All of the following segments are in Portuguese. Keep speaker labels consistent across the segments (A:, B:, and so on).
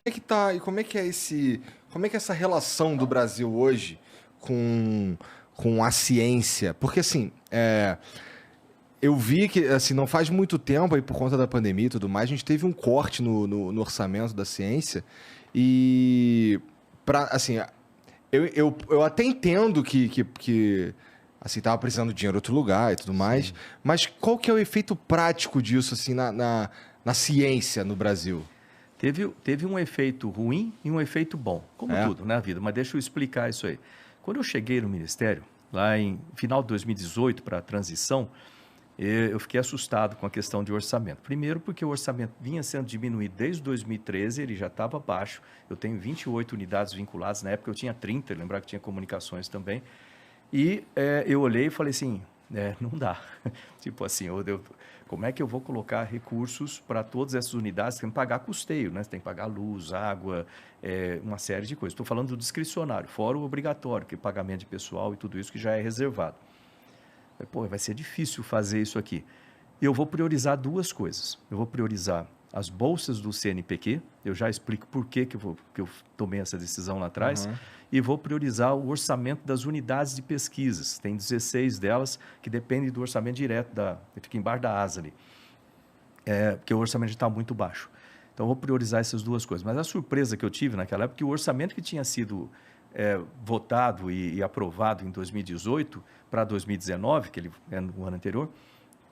A: é que tá, e como é que é como é que é essa relação do Brasil hoje com a ciência? Porque assim, eu vi que assim, não faz muito tempo aí por conta da pandemia e tudo mais, a gente teve um corte no orçamento da ciência e assim, eu até entendo que assim, tava precisando de dinheiro em outro lugar e tudo mais,
B: Sim.
A: mas qual que é o efeito prático disso assim na ciência no Brasil?
B: Teve um efeito ruim e um efeito bom, como
A: É?
B: tudo na vida, mas deixa eu explicar isso aí. Quando eu cheguei no Ministério, lá em final de 2018, para a transição, eu fiquei assustado com a questão de orçamento. Primeiro, porque o orçamento vinha sendo diminuído desde 2013, ele já estava baixo. Eu tenho 28 unidades vinculadas, na época eu tinha 30, lembrar que tinha comunicações também. E eu olhei e falei assim, não dá. Tipo assim, como é que eu vou colocar recursos para todas essas unidades? Tem que pagar custeio, né? Você tem que pagar luz, água, uma série de coisas. Estou falando do discricionário, fora o obrigatório, que é pagamento de pessoal e tudo isso que já é reservado. Pô, vai ser difícil fazer isso aqui. Eu vou priorizar duas coisas. Eu vou priorizar as bolsas do CNPq, eu já explico por que eu tomei essa decisão lá atrás,
A: Uhum.
B: e vou priorizar o orçamento das unidades de pesquisas. Tem 16 delas que dependem do orçamento direto, fica embaixo da asa ali, porque o orçamento está muito baixo. Então, eu vou priorizar essas duas coisas. Mas a surpresa que eu tive naquela época é que o orçamento que tinha sido votado e aprovado em 2018 para 2019, que ele é no ano anterior,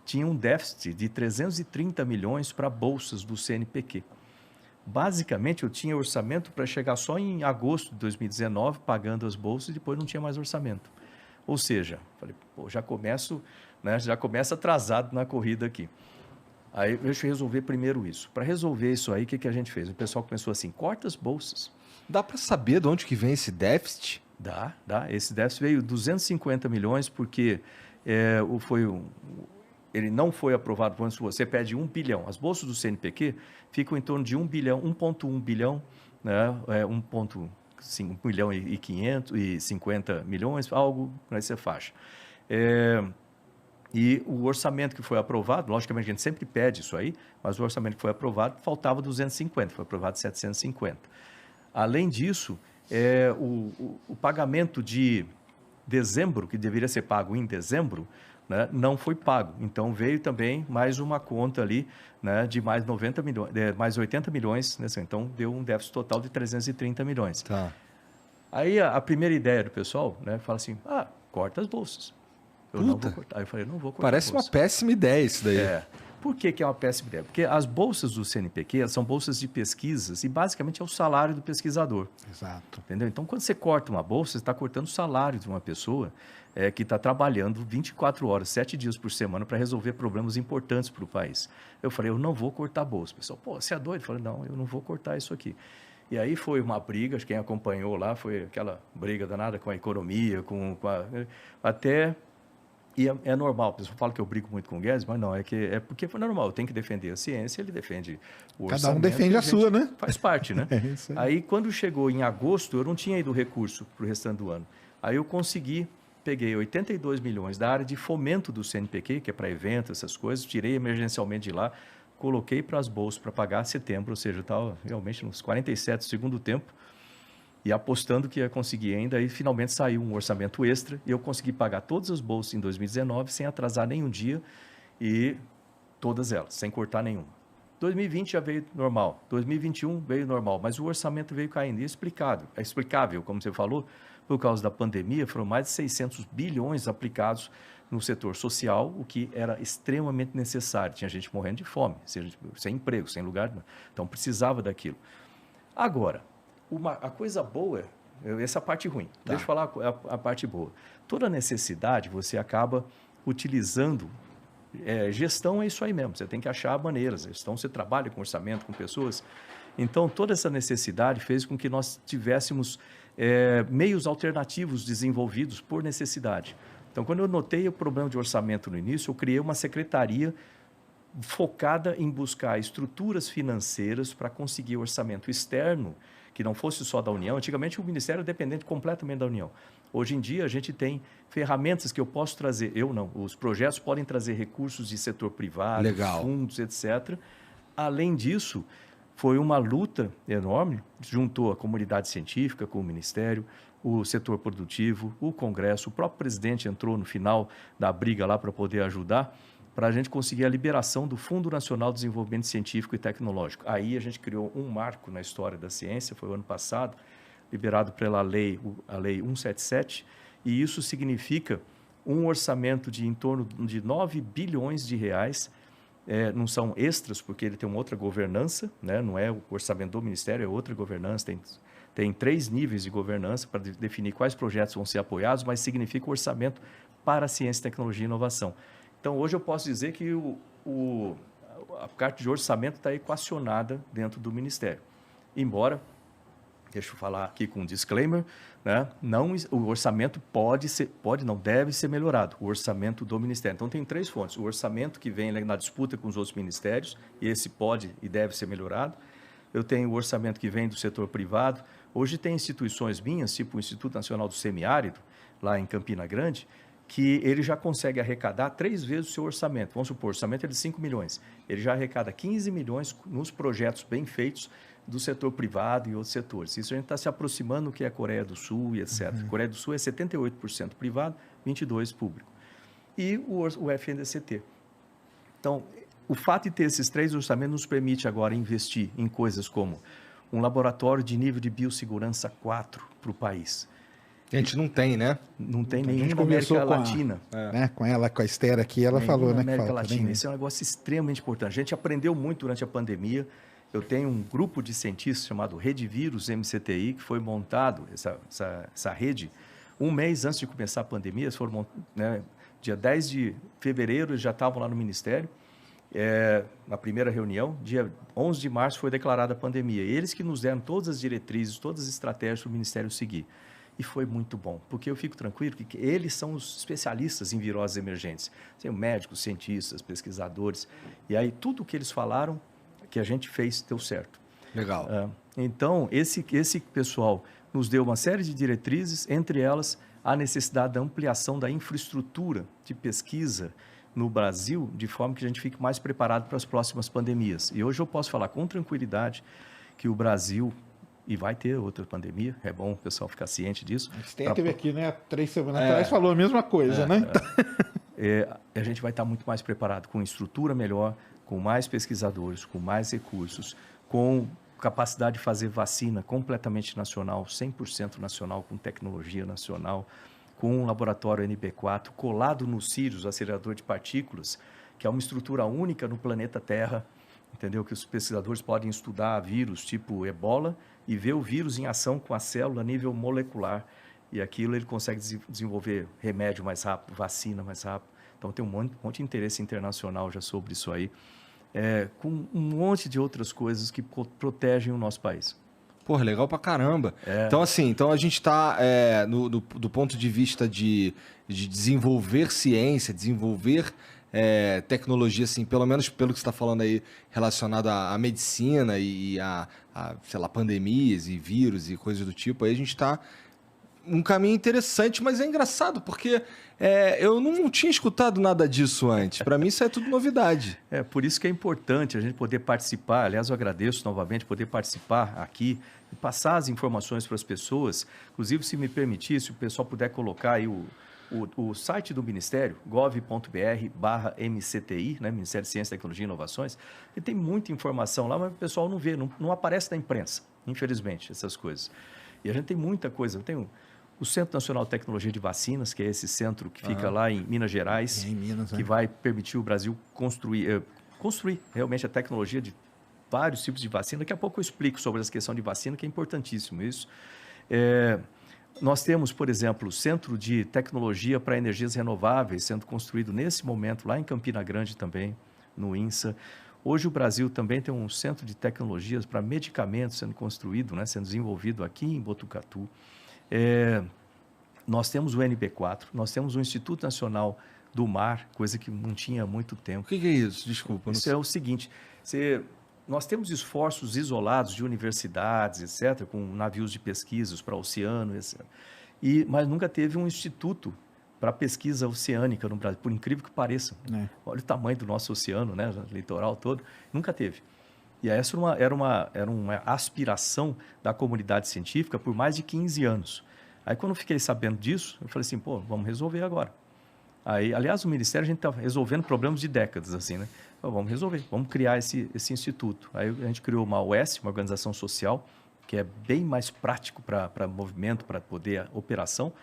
B: tinha um déficit de 330 milhões para bolsas do CNPq. Basicamente, eu tinha orçamento para chegar só em agosto de 2019, pagando as bolsas, e depois não tinha mais orçamento. Ou seja, falei, pô, já começa atrasado na corrida aqui. Aí, deixa eu resolver primeiro isso. Para resolver isso aí, o que a gente fez? O pessoal começou assim, corta as bolsas.
A: Dá para saber de onde que vem esse déficit?
B: Dá. Esse déficit veio 250 milhões, porque ele não foi aprovado quando você pede 1 bilhão. As bolsas do CNPq ficam em torno de 1 bilhão, 1,1 bilhão, né? 1 bilhão e 550 milhões, algo nessa faixa. E o orçamento que foi aprovado, logicamente a gente sempre pede isso aí, mas o orçamento que foi aprovado faltava 250, foi aprovado 750. Além disso, o pagamento de dezembro, que deveria ser pago em dezembro, né, não foi pago. Então veio também mais uma conta ali, né, de mais 90 milhões, mais 80 milhões, né, então deu um déficit total de 330 milhões.
A: Tá.
B: Aí a primeira ideia do pessoal, né, fala assim: corta as bolsas. Eu não vou
A: Puta,
B: cortar. Aí eu falei: não vou cortar a
A: parece uma
B: bolsa.
A: péssima ideia isso daí.
B: Por que é uma péssima ideia? Porque as bolsas do CNPq elas são bolsas de pesquisas e basicamente é o salário do pesquisador.
A: Exato.
B: Entendeu? Então, quando você corta uma bolsa, você está cortando o salário de uma pessoa que está trabalhando 24 horas, 7 dias por semana para resolver problemas importantes para o país. Eu falei, eu não vou cortar a bolsa. O pessoal, pô, você é doido? Eu falei, não, eu não vou cortar isso aqui. E aí foi uma briga, quem acompanhou lá foi aquela briga danada com a economia, até... E é normal, o pessoal fala que eu brigo muito com o Guedes, mas não, é porque foi normal, eu tenho que defender a ciência, ele defende o
C: Cada um
B: orçamento.
C: defende a sua, né?
B: Faz parte, né?
C: É isso aí.
B: Aí, quando chegou em agosto, eu não tinha ido recurso para o restante do ano. Aí eu peguei 82 milhões da área de fomento do CNPq, que é para evento, essas coisas, tirei emergencialmente de lá, coloquei para as bolsas para pagar setembro, ou seja, eu estava realmente nos 47 do segundo tempo, e apostando que ia conseguir ainda, aí finalmente saiu um orçamento extra, e eu consegui pagar todas as bolsas em 2019, sem atrasar nenhum dia, e todas elas, sem cortar nenhuma. 2020 já veio normal, 2021 veio normal, mas o orçamento veio caindo. E é explicável, como você falou, por causa da pandemia, foram mais de 600 bilhões aplicados no setor social, o que era extremamente necessário. Tinha gente morrendo de fome, sem emprego, sem lugar, então precisava daquilo. Agora, a coisa boa, essa é a parte ruim, deixa eu falar a parte boa. Toda necessidade você acaba utilizando. Gestão é isso aí mesmo, você tem que achar maneiras. Gestão, você trabalha com orçamento, com pessoas. Então, toda essa necessidade fez com que nós tivéssemos meios alternativos desenvolvidos por necessidade. Então, quando eu notei o problema de orçamento no início, eu criei uma secretaria focada em buscar estruturas financeiras para conseguir orçamento externo, que não fosse só da União. Antigamente, o Ministério era dependente completamente da União. Hoje em dia, a gente tem ferramentas que eu posso trazer, eu não, os projetos podem trazer recursos de setor privado,
A: Legal.
B: fundos, etc. Além disso, Foi uma luta enorme, juntou a comunidade científica com o Ministério, o setor produtivo, o Congresso, o próprio presidente entrou no final da briga lá para poder ajudar, para a gente conseguir a liberação do Fundo Nacional de Desenvolvimento Científico e Tecnológico. Aí a gente criou um marco na história da ciência, foi o ano passado, liberado pela lei, a Lei 177, e isso significa um orçamento de em torno de 9 bilhões de reais. Não são extras, porque ele tem uma outra governança, né? Não é o orçamento do Ministério, é outra governança, tem 3 níveis de governança para definir quais projetos vão ser apoiados, mas significa o orçamento para a ciência, tecnologia e inovação. Então, hoje eu posso dizer que a carta de orçamento está equacionada dentro do Ministério. Embora, deixa eu falar aqui com um disclaimer, né? O orçamento não deve ser melhorado, o orçamento do Ministério. Então, tem 3 fontes. O orçamento que vem na disputa com os outros ministérios, esse pode e deve ser melhorado. Eu tenho o orçamento que vem do setor privado. Hoje tem instituições minhas, tipo o Instituto Nacional do Semiárido, lá em Campina Grande, que ele já consegue arrecadar 3 vezes o seu orçamento. Vamos supor, o orçamento é de 5 milhões. Ele já arrecada 15 milhões nos projetos bem feitos do setor privado e outros setores. Isso a gente está se aproximando do que é a Coreia do Sul e etc. A Coreia do Sul é 78% privado, 22% público. E o FNDCT. Então, o fato de ter esses 3 orçamentos nos permite agora investir em coisas como um laboratório de nível de biossegurança 4 para o país.
A: A gente não tem, né?
B: Não tem nenhum na América Latina.
C: Com ela, com a Esther aqui, ela falou, né?
B: Na América Latina. Isso é um negócio extremamente importante. A gente aprendeu muito durante a pandemia. Eu tenho um grupo de cientistas chamado Rede Vírus MCTI, que foi montado, essa rede, um mês antes de começar a pandemia. Eles foram, né, dia 10 de fevereiro, eles já estavam lá no Ministério, na primeira reunião. Dia 11 de março foi declarada a pandemia. Eles que nos deram todas as diretrizes, todas as estratégias para o Ministério seguir. E foi muito bom, porque eu fico tranquilo que eles são os especialistas em viroses emergentes. Tem médicos, cientistas, pesquisadores. E aí tudo o que eles falaram, que a gente fez, deu certo.
A: Legal.
B: Então, esse pessoal nos deu uma série de diretrizes, entre elas a necessidade da ampliação da infraestrutura de pesquisa no Brasil, de forma que a gente fique mais preparado para as próximas pandemias. E hoje eu posso falar com tranquilidade que o Brasil, e vai ter outra pandemia, é bom o pessoal ficar ciente disso.
C: Você teve aqui, né, 3 semanas atrás, falou a mesma coisa, né?
B: A gente vai estar muito mais preparado, com estrutura melhor, com mais pesquisadores, com mais recursos, com capacidade de fazer vacina completamente nacional, 100% nacional, com tecnologia nacional, com um laboratório NB4 colado no Sirius, acelerador de partículas, que é uma estrutura única no planeta Terra, entendeu? Que os pesquisadores podem estudar vírus tipo Ebola e ver o vírus em ação com a célula a nível molecular. E aquilo ele consegue desenvolver remédio mais rápido, vacina mais rápido. Então, tem um monte de interesse internacional já sobre isso aí, com um monte de outras coisas que protegem o nosso país.
A: Porra, legal pra caramba. Então, assim, a gente está do ponto de vista de desenvolver ciência, desenvolver tecnologia, assim, pelo menos pelo que você está falando aí, relacionado à medicina e sei lá, pandemias e vírus e coisas do tipo, aí a gente está um caminho interessante, mas é engraçado, porque eu não tinha escutado nada disso antes. Para mim, isso é tudo novidade.
B: Por isso que é importante a gente poder participar. Aliás, eu agradeço novamente poder participar aqui e passar as informações para as pessoas. Inclusive, se me permitir, se o pessoal puder colocar aí o site do Ministério, gov.br/MCTI, né, Ministério de Ciência, Tecnologia e Inovações, e tem muita informação lá, mas o pessoal não vê, não aparece na imprensa, infelizmente, essas coisas. E a gente tem muita coisa. Tem o Centro Nacional de Tecnologia de Vacinas, que é esse centro que fica lá em Minas Gerais, que vai permitir o Brasil construir realmente a tecnologia de vários tipos de vacina. Daqui a pouco eu explico sobre essa questão de vacina, que é importantíssimo isso. Nós temos, por exemplo, o Centro de Tecnologia para Energias Renováveis, sendo construído nesse momento lá em Campina Grande também, no INSA. Hoje o Brasil também tem um centro de tecnologias para medicamentos sendo construído, né, sendo desenvolvido aqui em Botucatu. Nós temos o NB4, nós temos o Instituto Nacional do Mar, coisa que não tinha há muito tempo.
A: O que é isso? Desculpa.
B: Isso é o seguinte, nós temos esforços isolados de universidades, etc., com navios de pesquisas para o oceano, etc. Mas nunca teve um instituto para pesquisa oceânica no Brasil, por incrível que pareça. Olha o tamanho do nosso oceano, né, o litoral todo, nunca teve. E essa era uma aspiração da comunidade científica por mais de 15 anos. Aí, quando eu fiquei sabendo disso, eu falei assim, pô, vamos resolver agora. Aí, aliás, o Ministério, a gente está resolvendo problemas de décadas, assim, né? Então, vamos resolver, vamos criar esse instituto. Aí, a gente criou uma OS, uma organização social, que é bem mais prático para movimento, para poder operação,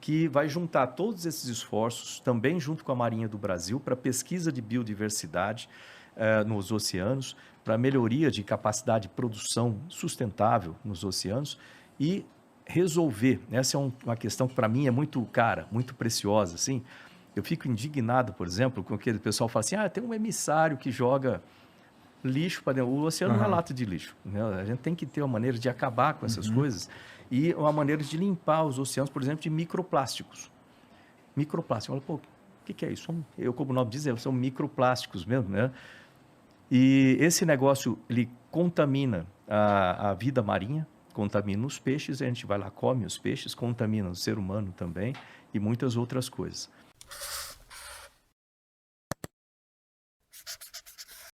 B: que vai juntar todos esses esforços, também junto com a Marinha do Brasil, para pesquisa de biodiversidade nos oceanos, para melhoria de capacidade de produção sustentável nos oceanos e resolver. Essa é uma questão que, para mim, é muito cara, muito preciosa, assim. Eu fico indignado, por exemplo, com aquele pessoal fala assim, tem um emissário que joga lixo para dentro. O oceano não é lata de lixo, né? A gente tem que ter uma maneira de acabar com essas coisas e uma maneira de limpar os oceanos, por exemplo, de microplásticos. Microplásticos. Olha, pô, o que é isso? Como o nome diz, são microplásticos mesmo, né? E esse negócio, ele contamina a vida marinha, contamina os peixes, a gente vai lá, come os peixes, contamina o ser humano também e muitas outras coisas.